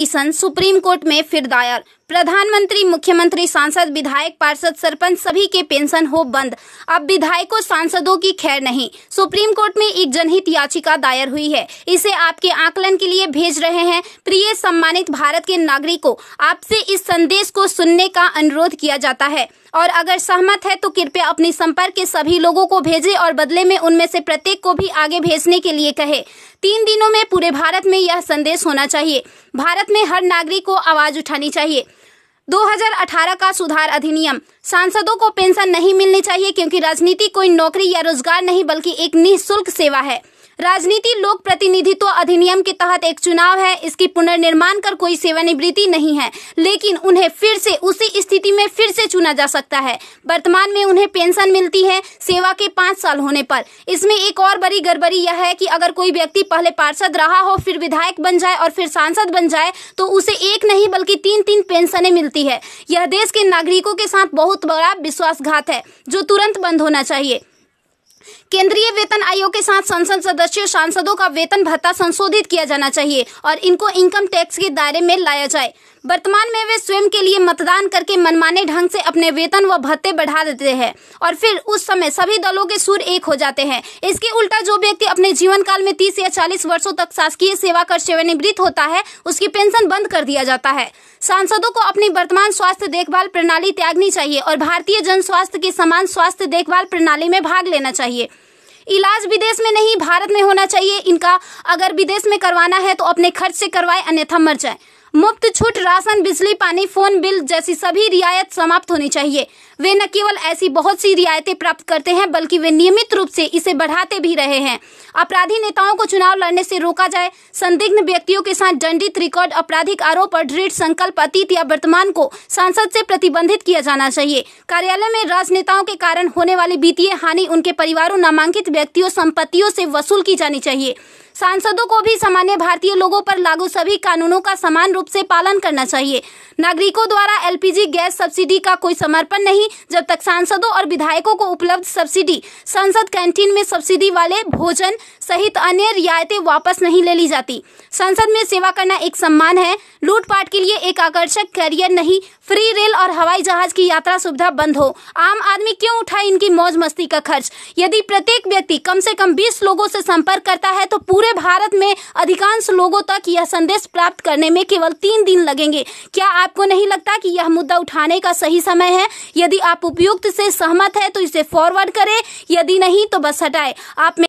Petition supreme court में फिर दायर। प्रधानमंत्री, मुख्यमंत्री, सांसद, विधायक, पार्षद, सरपंच सभी के पेंशन हो बंद। अब विधायकों, सांसदों की खैर नहीं। सुप्रीम कोर्ट में एक जनहित याचिका दायर हुई है। इसे आपके आकलन के लिए भेज रहे हैं। प्रिय सम्मानित भारत के नागरिकों, आपसे इस संदेश को सुनने का अनुरोध किया जाता है और अगर सहमत है तो कृपया अपने संपर्क के सभी लोगों को भेजें और बदले में उनमें से प्रत्येक को भी आगे भेजने के लिए कहे। 3 दिनों में पूरे भारत में यह संदेश होना चाहिए। भारत में हर नागरिक को आवाज उठानी चाहिए। 2018 का सुधार अधिनियम। सांसदों को पेंशन नहीं मिलनी चाहिए क्योंकि राजनीति कोई नौकरी या रोजगार नहीं बल्कि एक निःशुल्क सेवा है। राजनीति लोक प्रतिनिधित्व अधिनियम के तहत एक चुनाव है। इसकी पुनर्निर्माण कर कोई सेवानिवृत्ति नहीं है, लेकिन उन्हें फिर से उसी स्थिति में फिर से चुना जा सकता है। वर्तमान में उन्हें पेंशन मिलती है सेवा के 5 साल होने पर। इसमें एक और बड़ी गड़बड़ी यह है कि अगर कोई व्यक्ति पहले पार्षद रहा हो, फिर विधायक बन जाए और फिर सांसद बन जाए तो उसे एक नहीं बल्कि 3-3 पेंशनें मिलती है। यह देश के नागरिकों के साथ बहुत बड़ा विश्वासघात है जो तुरंत बंद होना चाहिए। केंद्रीय वेतन आयोग के साथ संसद सदस्यों, सांसदों का वेतन भत्ता संशोधित किया जाना चाहिए और इनको इनकम टैक्स के दायरे में लाया जाए। वर्तमान में वे स्वयं के लिए मतदान करके मनमाने ढंग से अपने वेतन व भत्ते बढ़ा देते हैं और फिर उस समय सभी दलों के सुर एक हो जाते हैं। इसके उल्टा जो व्यक्ति अपने जीवन काल में 30 या 40 वर्षों तक शासकीय सेवा कर सेवानिवृत्त होता है, उसकी पेंशन बंद कर दिया जाता है। सांसदों को अपनी वर्तमान स्वास्थ्य देखभाल प्रणाली त्यागनी चाहिए और भारतीय जन स्वास्थ्य के समान स्वास्थ्य देखभाल प्रणाली में भाग लेना चाहिए। इलाज विदेश में नहीं, भारत में होना चाहिए। इनका अगर विदेश में करवाना है तो अपने खर्च से करवाए, अन्यथा मर जाए। मुफ्त छूट, राशन, बिजली, पानी, फोन बिल जैसी सभी रियायत समाप्त होनी चाहिए। वे न केवल ऐसी बहुत सी रियायतें प्राप्त करते हैं बल्कि वे नियमित रूप से इसे बढ़ाते भी रहे हैं। अपराधी नेताओं को चुनाव लड़ने से रोका जाए। संदिग्ध व्यक्तियों के साथ दंडित रिकॉर्ड, आपराधिक आरोप और दृढ़ संकल्प अतीत या वर्तमान को संसद से प्रतिबंधित किया जाना चाहिए। कार्यालय में राजनेताओं के कारण होने वाली वित्तीय हानि उनके परिवारों, नामांकित व्यक्तियों, संपत्तियों से वसूल की जानी चाहिए। सांसदों को भी सामान्य भारतीय लोगों पर लागू सभी कानूनों का समान रूप से पालन करना चाहिए। नागरिकों द्वारा एलपीजी गैस सब्सिडी का कोई समर्पण नहीं जब तक सांसदों और विधायकों को उपलब्ध सब्सिडी, संसद कैंटीन में सब्सिडी वाले भोजन सहित अन्य रियायतें वापस नहीं ले ली जाती। संसद में सेवा करना एक सम्मान है, लूटपाट के लिए एक आकर्षक करियर नहीं। फ्री रेल और हवाई जहाज की यात्रा सुविधा बंद हो। आम आदमी क्यों उठाए इनकी मौज मस्ती का खर्च? यदि प्रत्येक व्यक्ति कम से कम 20 लोगों से संपर्क करता है तो पूरे भारत में अधिकांश लोगों तक यह संदेश प्राप्त करने में केवल 3 दिन लगेंगे। क्या आपको नहीं लगता कि यह मुद्दा उठाने का सही समय है? यदि आप उपयुक्त से सहमत है तो इसे फॉरवर्ड करें, यदि नहीं तो बस हटाएं। आप